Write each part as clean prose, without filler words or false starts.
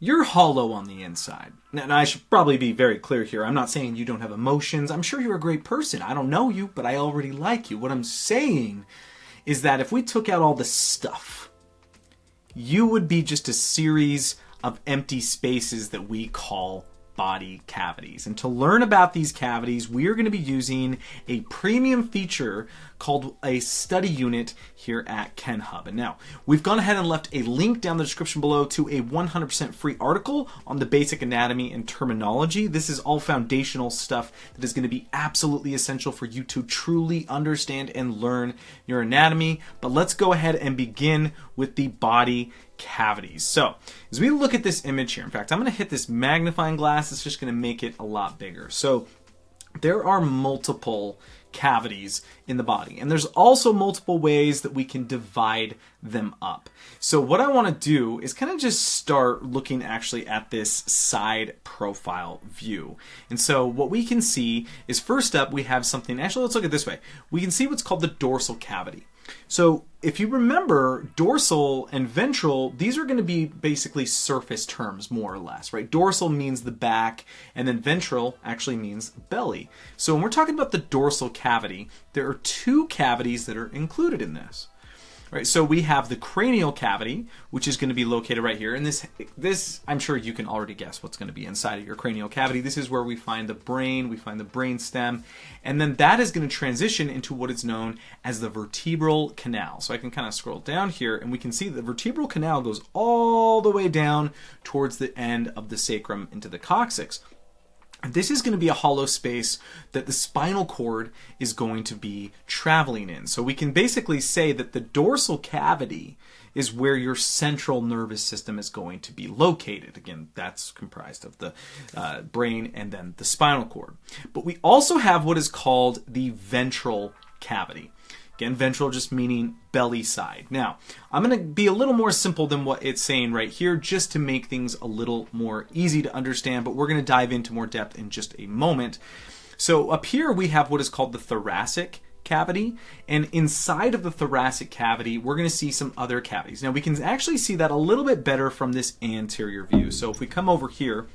you're hollow on the inside. Now, I should probably be very clear here. I'm not saying you don't have emotions. I'm sure you're a great person. I don't know you, but I already like you. What I'm saying is that if we took out all the stuff, you would be just a series of empty spaces that we call body cavities. And to learn about these cavities, we are going to be using a premium feature called a study unit here at Kenhub. And now, we've gone ahead and left a link down the description below to a 100% free article on the basic anatomy and terminology. This is all foundational stuff that is going to be absolutely essential for you to truly understand and learn your anatomy. But let's go ahead and begin with the body cavities. So, as we look at this image here, in fact, I'm going to hit this magnifying glass. It's just going to make it a lot bigger. So, there are multiple cavities in the body, and there's also multiple ways that we can divide them up. So what I want to do is kind of just start looking actually at this side profile view. And so what we can see is, first up, we have something, actually let's look at it this way. We can see what's called the dorsal cavity. So if you remember, dorsal and ventral, these are going to be basically surface terms, more or less, right? Dorsal means the back, and then ventral actually means belly. So when we're talking about the dorsal cavity, there are two cavities that are included in this. Right, so we have the cranial cavity, which is going to be located right here. And this, I'm sure you can already guess what's going to be inside of your cranial cavity. This is where we find the brain, we find the brain stem, and then that is going to transition into what is known as the vertebral canal. So I can kind of scroll down here, and we can see the vertebral canal goes all the way down towards the end of the sacrum into the coccyx. This is going to be a hollow space that the spinal cord is going to be traveling in. So we can basically say that the dorsal cavity is where your central nervous system is going to be located. Again, that's comprised of the brain and then the spinal cord. But we also have what is called the ventral cavity. Again, ventral just meaning belly side. Now, I'm going to be a little more simple than what it's saying right here, just to make things a little more easy to understand, but we're going to dive into more depth in just a moment. So up here we have what is called the thoracic cavity, and inside of the thoracic cavity we're going to see some other cavities. Now we can actually see that a little bit better from this anterior view. So if we come over here,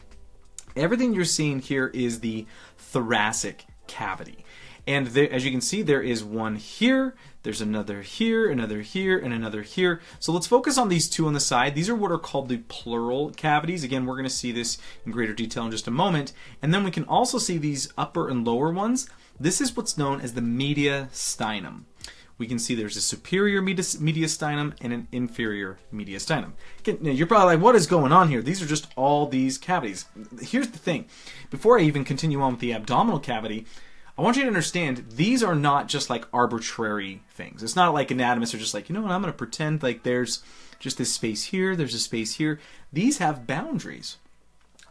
everything you're seeing here is the thoracic cavity. And there, as you can see, there is one here, there's another here, another here, and another here. So let's focus on these two on the side. These are what are called the pleural cavities. Again, we're going to see this in greater detail in just a moment. And then we can also see these upper and lower ones. This is what's known as the mediastinum. We can see there's a superior mediastinum and an inferior mediastinum. Again, you're probably like, what is going on here? These are just all these cavities. Here's the thing. Before I even continue on with the abdominal cavity, I want you to understand, these are not just like arbitrary things. It's not like anatomists are just like, you know what, I'm going to pretend like there's just this space here, there's a space here. These have boundaries.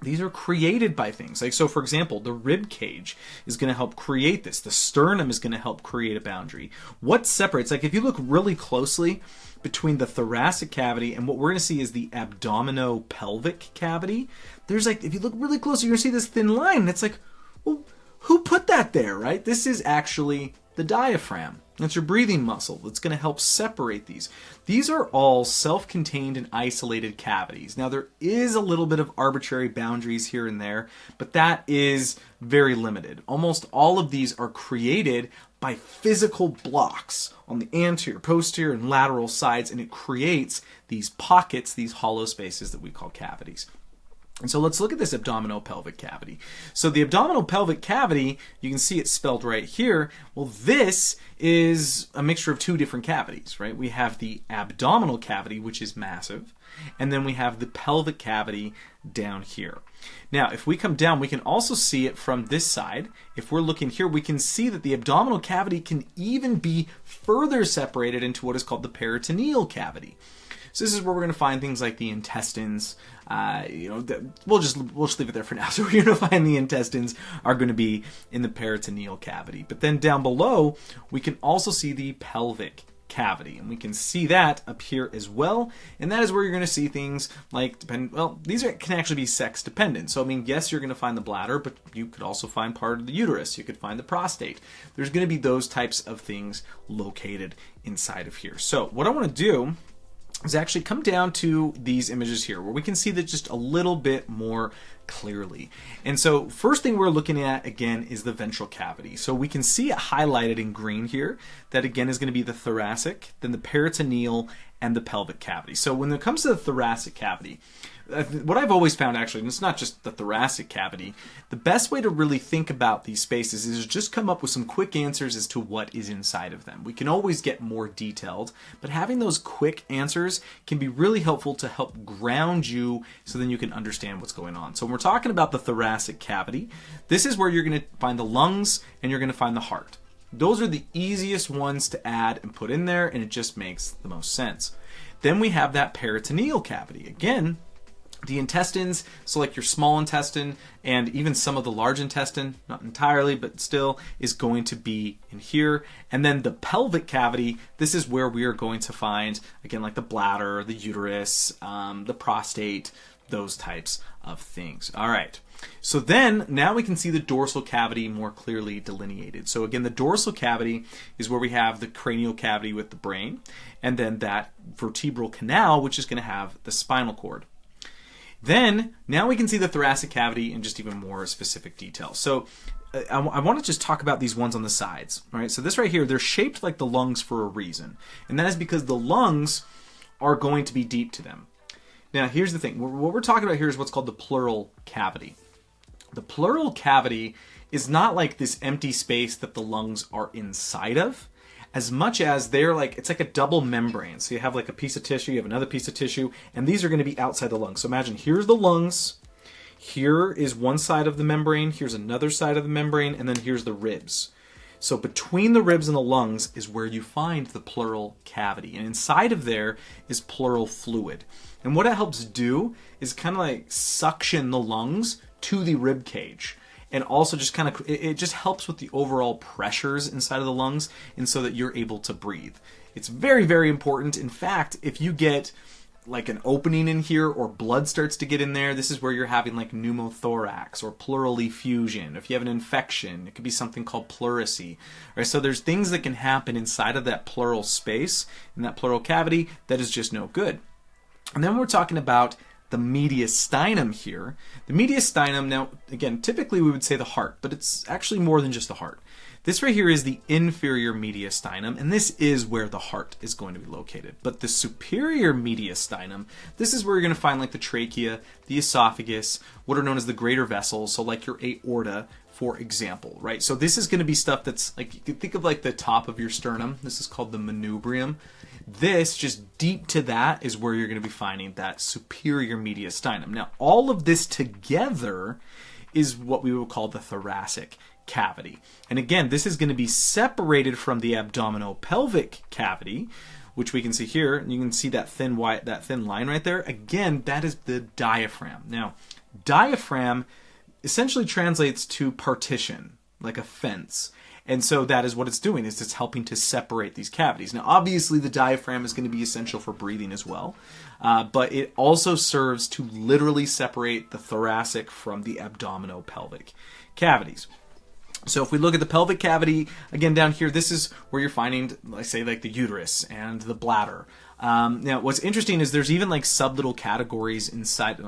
These are created by things. Like, so for example, the rib cage is going to help create this. The sternum is going to help create a boundary. What separates, like if you look really closely between the thoracic cavity and what we're going to see is the abdominopelvic cavity, there's like, if you look really close, you're going to see this thin line. And it's like, well, who put that there, right? This is actually the diaphragm. That's your breathing muscle that's going to help separate these. These are all self-contained and isolated cavities. Now, there is a little bit of arbitrary boundaries here and there, but that is very limited. Almost all of these are created by physical blocks on the anterior, posterior, and lateral sides, and it creates these pockets, these hollow spaces that we call cavities. And so let's look at this abdominopelvic cavity. So the abdominopelvic cavity, you can see it spelled right here. Well, this is a mixture of two different cavities, right? We have the abdominal cavity, which is massive, and then we have the pelvic cavity down here. Now, if we come down, we can also see it from this side. If we're looking here, we can see that the abdominal cavity can even be further separated into what is called the peritoneal cavity. So this is where we're going to find things like the intestines. We'll just leave it there for now. So we're going to find the intestines are going to be in the peritoneal cavity. But then down below, we can also see the pelvic cavity, and we can see that up here as well. And that is where you're going to see things like these can actually be sex dependent. So I mean, yes, you're going to find the bladder, but you could also find part of the uterus. You could find the prostate. There's going to be those types of things located inside of here. So what I want to do is actually come down to these images here where we can see that just a little bit more clearly. And so first thing we're looking at again is the ventral cavity. So we can see it highlighted in green here. That again is going to be the thoracic, then the peritoneal, and the pelvic cavity. So when it comes to the thoracic cavity, what I've always found actually, and it's not just the thoracic cavity, the best way to really think about these spaces is just come up with some quick answers as to what is inside of them. We can always get more detailed, but having those quick answers can be really helpful to help ground you so then you can understand what's going on. So when we're talking about the thoracic cavity, this is where you're going to find the lungs and you're going to find the heart. Those are the easiest ones to add and put in there, and it just makes the most sense. Then we have that peritoneal cavity. Again, the intestines, so like your small intestine and even some of the large intestine, not entirely, but still, is going to be in here. And then the pelvic cavity, this is where we are going to find, again, like the bladder, the uterus, the prostate, those types of things. All right. So then, now we can see the dorsal cavity more clearly delineated. So again, the dorsal cavity is where we have the cranial cavity with the brain, and then that vertebral canal, which is going to have the spinal cord. Then, now we can see the thoracic cavity in just even more specific detail. So, I want to just talk about these ones on the sides. All right, so this right here, they're shaped like the lungs for a reason. And that is because the lungs are going to be deep to them. Now, here's the thing. What we're talking about here is what's called the pleural cavity. The pleural cavity is not like this empty space that the lungs are inside of, as much as they're like, it's like a double membrane. So you have like a piece of tissue, you have another piece of tissue, and these are going to be outside the lungs. So imagine here's the lungs, here is one side of the membrane, here's another side of the membrane, and then here's the ribs. So between the ribs and the lungs is where you find the pleural cavity. And inside of there is pleural fluid. And what it helps do is kind of like suction the lungs to the rib cage. And also just kind of, it just helps with the overall pressures inside of the lungs, and so that you're able to breathe. It's very, very important. In fact, if you get like an opening in here or blood starts to get in there, this is where you're having like pneumothorax or pleural effusion. If you have an infection, it could be something called pleurisy. Right? So there's things that can happen inside of that pleural space, in that pleural cavity, that is just no good. And then we're talking about the mediastinum here. The mediastinum, now again, typically we would say the heart, but it's actually more than just the heart. This right here is the inferior mediastinum, and this is where the heart is going to be located. But the superior mediastinum, this is where you're going to find like the trachea, the esophagus, what are known as the greater vessels, so like your aorta, for example, right? So this is going to be stuff that's like, you can think of like the top of your sternum. This is called the manubrium. This, just deep to that, is where you're going to be finding that superior mediastinum. Now, all of this together is what we would call the thoracic cavity. And again, this is going to be separated from the abdominopelvic cavity, which we can see here. And you can see that thin line right there. Again, that is the diaphragm. Now, diaphragm essentially translates to partition, like a fence. And so that is what it's doing, is it's helping to separate these cavities. Now, obviously, the diaphragm is going to be essential for breathing as well, but it also serves to literally separate the thoracic from the abdominopelvic cavities. So if we look at the pelvic cavity, again down here, this is where you're finding, let's say, like the uterus and the bladder. Now, what's interesting is there's even like sub-little categories inside,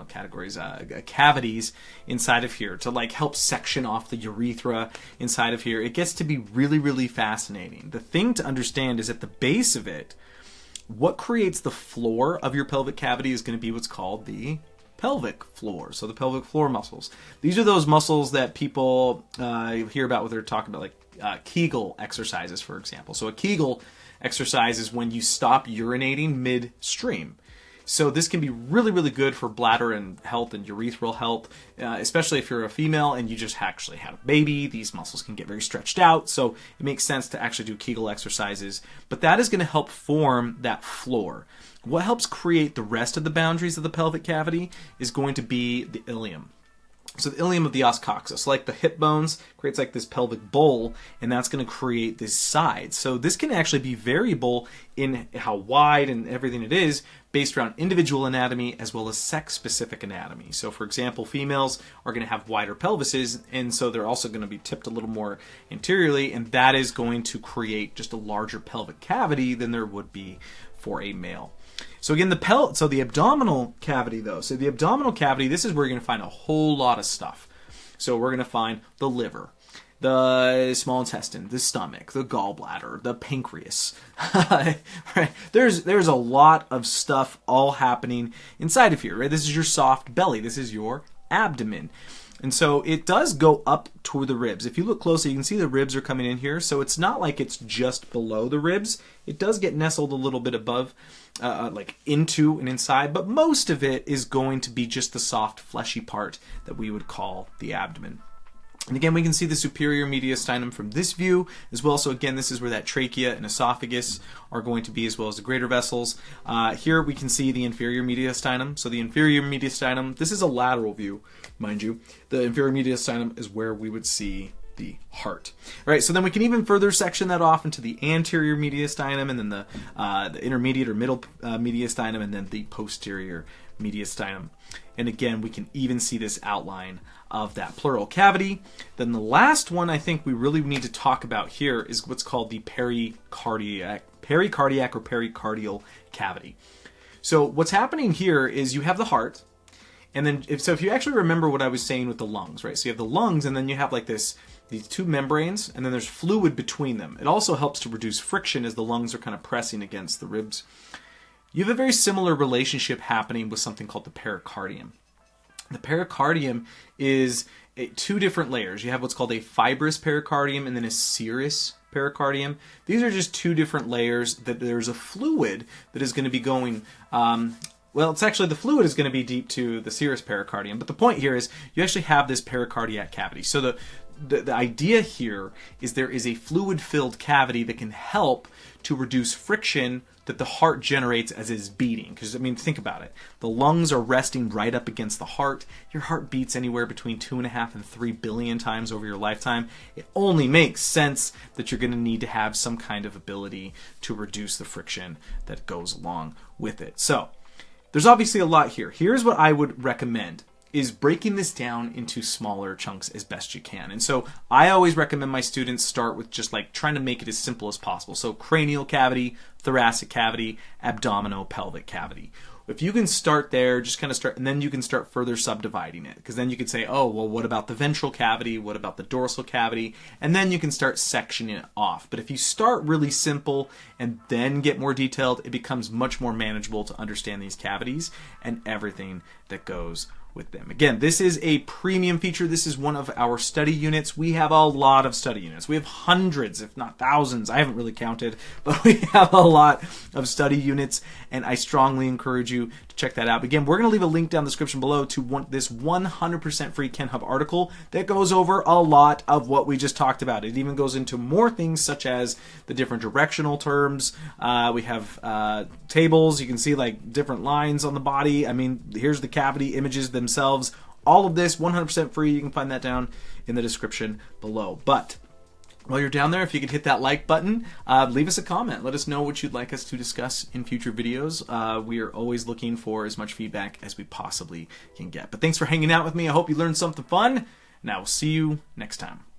cavities inside of here to like help section off the urethra inside of here. It gets to be really, really fascinating. The thing to understand is at the base of it, what creates the floor of your pelvic cavity is going to be what's called the pelvic floor. So the pelvic floor muscles. These are those muscles that people hear about when they're talking about like Kegel exercises, for example. So a Kegel exercise is when you stop urinating midstream. So this can be really, really good for bladder and health and urethral health, especially if you're a female and you just actually had a baby. These muscles can get very stretched out, so it makes sense to actually do Kegel exercises. But that is going to help form that floor. What helps create the rest of the boundaries of the pelvic cavity is going to be the ilium. So the ilium of the os coccygis, like the hip bones, creates like this pelvic bowl, and that's going to create this side. So this can actually be variable in how wide and everything it is, based around individual anatomy as well as sex-specific anatomy. So for example, females are going to have wider pelvises, and so they're also going to be tipped a little more anteriorly, and that is going to create just a larger pelvic cavity than there would be for a male. So again, the abdominal cavity though. So the abdominal cavity, this is where you're going to find a whole lot of stuff. So we're going to find the liver, the small intestine, the stomach, the gallbladder, the pancreas. Right? There's a lot of stuff all happening inside of here. Right? This is your soft belly. This is your abdomen. And so it does go up toward the ribs. If you look closely, you can see the ribs are coming in here. So it's not like it's just below the ribs. It does get nestled a little bit above, like into and inside. But most of it is going to be just the soft, fleshy part that we would call the abdomen. And again, we can see the superior mediastinum from this view as well. So again, this is where that trachea and esophagus are going to be, as well as the greater vessels. Here we can see the inferior mediastinum. So the inferior mediastinum, this is a lateral view, mind you. The inferior mediastinum is where we would see the heart. All right, so then we can even further section that off into the anterior mediastinum, and then the intermediate or middle mediastinum, and then the posterior mediastinum. And again, we can even see this outline of that pleural cavity. Then the last one I think we really need to talk about here is what's called the pericardiac or pericardial cavity. So what's happening here is you have the heart, and then if you actually remember what I was saying with the lungs, right? So you have the lungs, and then you have like these two membranes, and then there's fluid between them. It also helps to reduce friction as the lungs are kind of pressing against the ribs. You have a very similar relationship happening with something called the pericardium. The pericardium is two different layers. You have what's called a fibrous pericardium and then a serous pericardium. These are just two different layers that there's a fluid that is going to be going, well, it's actually the fluid is going to be deep to the serous pericardium. But the point here is you actually have this pericardiac cavity. So the idea here is there is a fluid-filled cavity that can help to reduce friction that the heart generates as it's beating. Because, I mean, think about it. The lungs are resting right up against the heart. Your heart beats anywhere between 2.5 and 3 billion times over your lifetime. It only makes sense that you're going to need to have some kind of ability to reduce the friction that goes along with it. So, there's obviously a lot here. Here's what I would recommend, is breaking this down into smaller chunks as best you can. And so I always recommend my students start with just like trying to make it as simple as possible. So cranial cavity, thoracic cavity, abdominopelvic cavity. If you can start there, just kind of start, and then you can start further subdividing it. Because then you could say, oh, well, what about the ventral cavity? What about the dorsal cavity? And then you can start sectioning it off. But if you start really simple and then get more detailed, it becomes much more manageable to understand these cavities and everything that goes with them. Again, this is a premium feature. This is one of our study units. We have a lot of study units. We have hundreds, if not thousands. I haven't really counted, but we have a lot of study units, and I strongly encourage you to check that out. Again, we're going to leave a link down in the description below to this 100% free Kenhub article that goes over a lot of what we just talked about. It even goes into more things such as the different directional terms. We have tables. You can see like different lines on the body. I mean, here's the cavity images themselves. All of this 100% free. You can find that down in the description below. But while you're down there, if you could hit that like button, leave us a comment. Let us know what you'd like us to discuss in future videos. We are always looking for as much feedback as we possibly can get. But thanks for hanging out with me. I hope you learned something fun, and I will see you next time.